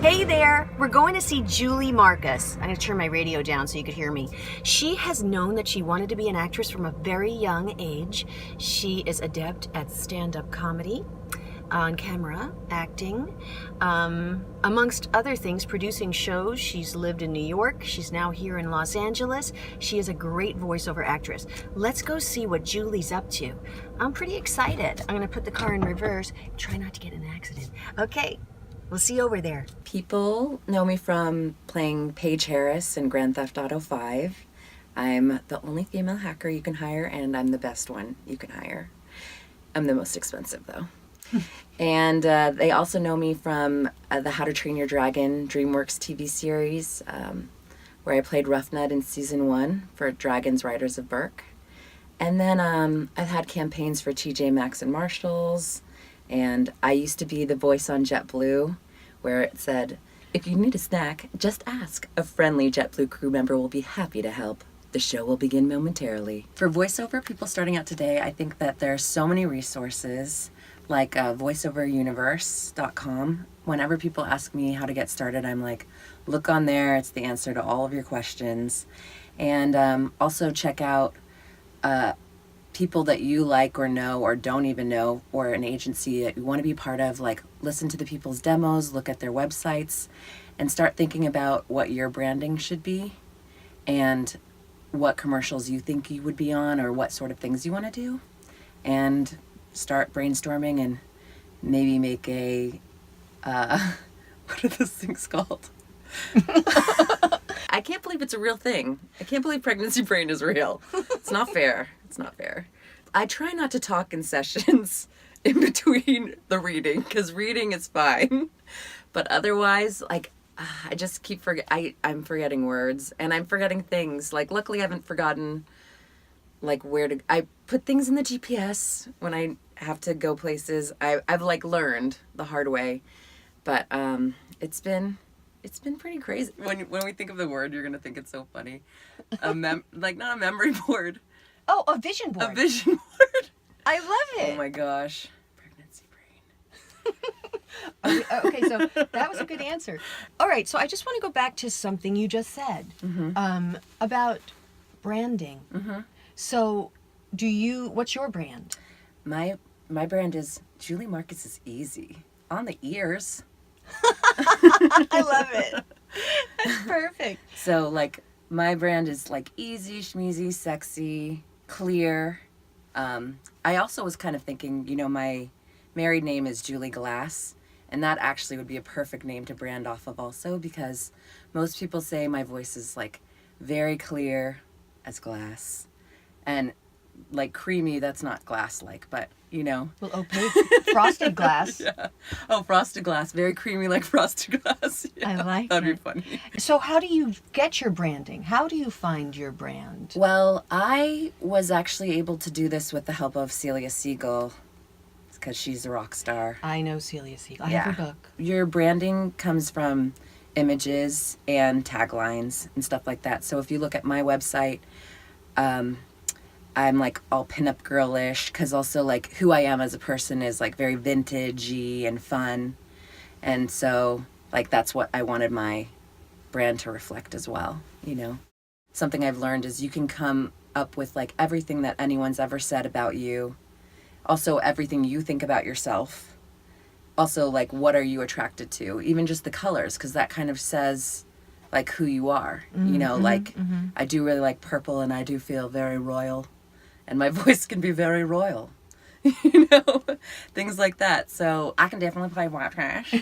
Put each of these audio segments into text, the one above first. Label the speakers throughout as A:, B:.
A: Hey there, we're going to see Julie Marcus. I'm going to turn my radio down so you could hear me. She has known that she wanted to be an actress from a very young age. She is adept at stand-up comedy, on camera, acting, amongst other things, producing shows. She's lived in New York. She's now here in Los Angeles. She is a great voiceover actress. Let's go see what Julie's up to. I'm pretty excited. I'm going to put the car in reverse. Try not to get in an accident. Okay. We'll see you over there.
B: People know me from playing Paige Harris in Grand Theft Auto 5. I'm the only female hacker you can hire, and I'm the best one you can hire. I'm the most expensive, though. And they also know me from the How to Train Your Dragon DreamWorks TV series, where I played Roughnet in season 1 for Dragons Riders of Berk. And then I've had campaigns for TJ Maxx and Marshalls. And I used to be the voice on JetBlue, where it said, "If you need a snack, just ask. A friendly JetBlue crew member will be happy to help. The show will begin momentarily." For voiceover people starting out today, I think that there are so many resources, like voiceoveruniverse.com. Whenever people ask me how to get started, I'm like, look on there. It's the answer to all of your questions. And also check out people that you like or know or don't even know, or an agency that you want to be part of. Like, listen to the people's demos, look at their websites, and start thinking about what your branding should be and what commercials you think you would be on or what sort of things you want to do, and start brainstorming and maybe make a what are those things called? I can't believe it's a real thing. I can't believe pregnancy brain is real. It's not fair. It's not fair. I try not to talk in sessions in between the reading, because reading is fine. But otherwise, like, I just keep I'm forgetting words, and I'm forgetting things. Like, luckily I haven't forgotten, like, I put things in the GPS when I have to go places. I've like learned the hard way. But it's been pretty crazy. When we think of the word, you're gonna think it's so funny. Like, not a memory board.
A: Oh, a vision board.
B: A vision board.
A: I love it.
B: Oh my gosh. Pregnancy brain.
A: Okay, so that was a good answer. All right, so I just want to go back to something you just said about branding. Mm-hmm. So, what's your brand?
B: My brand is Julie Marcus is easy. On the ears.
A: I love it. That's perfect.
B: So, like, my brand is like easy, schmeezy, sexy, clear. I also was kind of thinking, my married name is Julie Glass, and that actually would be a perfect name to brand off of also, because most people say my voice is like very clear as glass, and like creamy, that's not glass-like, but
A: Well, opaque, frosted glass.
B: Yeah. Oh, frosted glass. Very creamy like frosted glass. Yeah,
A: I like
B: that'd
A: it.
B: be funny.
A: So how do you get your branding? How do you find your brand?
B: Well, I was actually able to do this with the help of Celia Siegel, because she's a rock star.
A: I know Celia Siegel. I have her book.
B: Your branding comes from images and taglines and stuff like that. So if you look at my website, I'm like all pinup girlish, because also like who I am as a person is like very vintagey and fun. And so like that's what I wanted my brand to reflect as well, Something I've learned is you can come up with like everything that anyone's ever said about you. Also everything you think about yourself. Also like what are you attracted to? Even just the colors, because that kind of says like who you are. I do really like purple, and I do feel very royal. And my voice can be very royal, things like that. So I can definitely play white trash.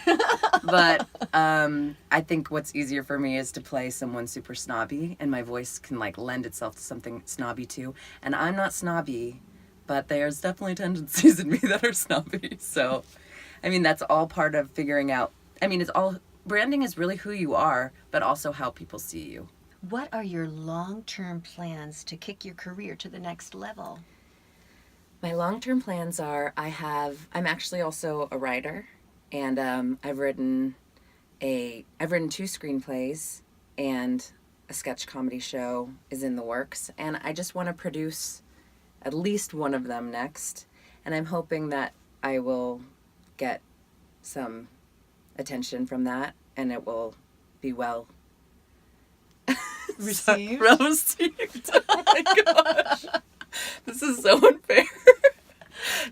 B: But I think what's easier for me is to play someone super snobby, and my voice can like lend itself to something snobby too. And I'm not snobby, but there's definitely tendencies in me that are snobby. So, that's all part of figuring out. Branding is really who you are, but also how people see you.
A: What are your long-term plans to kick your career to the next level?
B: My long-term plans are, I'm actually also a writer, and I've written 2 screenplays, and a sketch comedy show is in the works, and I just want to produce at least one of them next, and I'm hoping that I will get some attention from that, and it will be well
A: Received?
B: received. Oh my gosh. This is so unfair.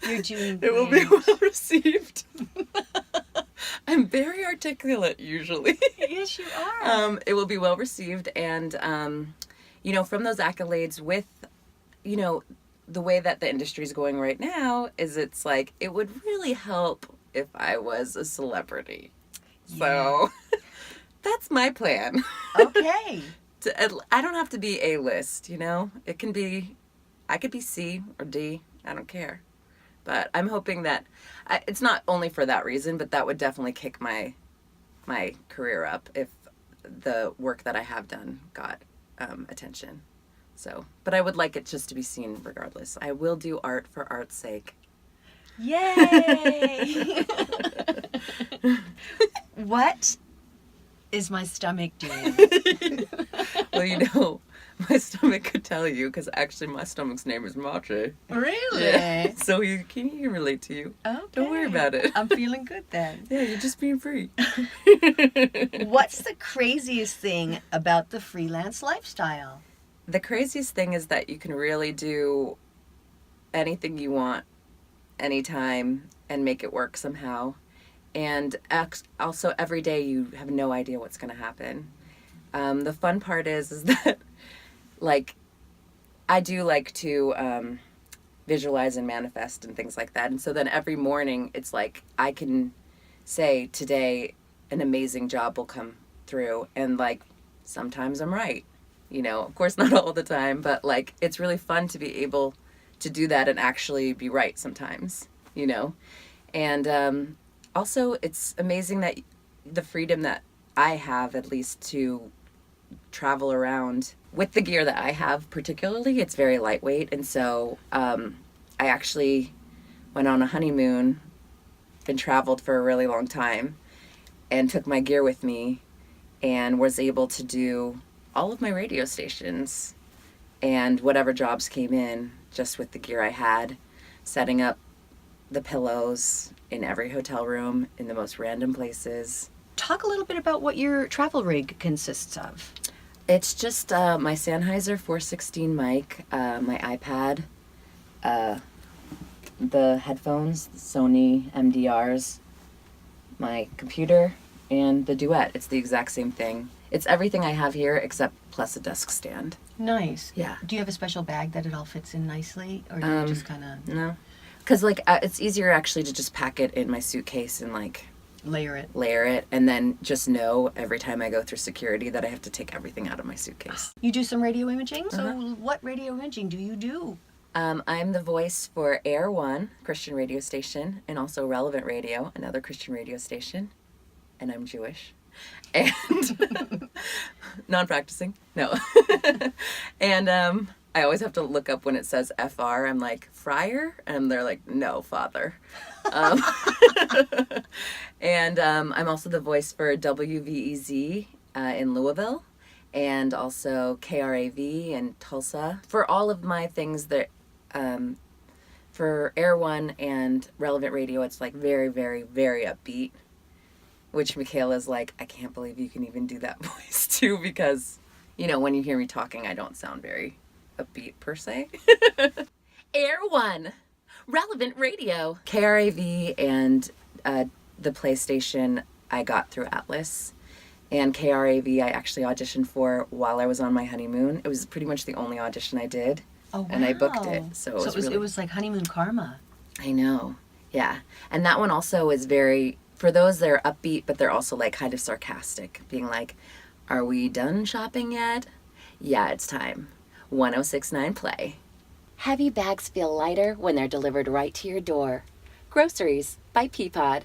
A: You're doing
B: It will be well received. I'm very articulate usually.
A: Yes, you are.
B: It will be well received, and from those accolades, with the way that the industry is going right now, is it's like it would really help if I was a celebrity. So that's my plan.
A: Okay.
B: I don't have to be A-list, It can be, I could be C or D. I don't care. But I'm hoping that it's not only for that reason, but that would definitely kick my career up if the work that I have done got attention. So, but I would like it just to be seen regardless. I will do art for art's sake.
A: Yay! What is my stomach doing?
B: Well, my stomach could tell you, because actually my stomach's name is Mache.
A: Really?
B: Yeah. So he can relate to you.
A: Okay.
B: Don't worry about it.
A: I'm feeling good then.
B: Yeah, you're just being free.
A: What's the craziest thing about the freelance lifestyle?
B: The craziest thing is that you can really do anything you want anytime and make it work somehow. And also every day you have no idea what's going to happen. The fun part is that, like, I do like to visualize and manifest and things like that. And so then every morning it's like I can say today an amazing job will come through. And, like, sometimes I'm right. Of course not all the time, but, like, it's really fun to be able to do that and actually be right sometimes, And also it's amazing that the freedom that I have, at least, to travel around with the gear that I have particularly. It's very lightweight, and so I actually went on a honeymoon and traveled for a really long time and took my gear with me and was able to do all of my radio stations and whatever jobs came in just with the gear I had, setting up the pillows in every hotel room in the most random places.
A: Talk a little bit about what your travel rig consists of.
B: It's just my Sennheiser 416 mic, my iPad, the headphones, the Sony MDRs, my computer, and the Duet. It's the exact same thing. It's everything I have here except plus a desk stand.
A: Nice.
B: Yeah.
A: Do you have a special bag that it all fits in nicely, or do you just kind of
B: No. Because, like, it's easier actually to just pack it in my suitcase and, like,
A: layer it?
B: And then just know every time I go through security that I have to take everything out of my suitcase.
A: You do some radio imaging? So what radio imaging do you do?
B: I'm the voice for Air One, Christian radio station, and also Relevant Radio, another Christian radio station. And I'm Jewish. And non-practicing. No. And I always have to look up when it says FR. I'm like, Friar? And they're like, no, Father. And I'm also the voice for WVEZ in Louisville, and also KRAV in Tulsa. For all of my things that, for Air One and Relevant Radio, it's like very, very, very upbeat, which Michaela's like, I can't believe you can even do that voice too, because, when you hear me talking, I don't sound very upbeat per se. Air One, Relevant Radio. KRAV and the PlayStation I got through Atlas, and KRAV I actually auditioned for while I was on my honeymoon. It was pretty much the only audition I did.
A: Oh, wow.
B: And I booked it. So it
A: was like honeymoon karma.
B: I know. Yeah. And that one also is very, for those that are upbeat, but they're also like kind of sarcastic, being like, are we done shopping yet? Yeah, it's time. 1069 play. Heavy bags feel lighter when they're delivered right to your door. Groceries by Peapod.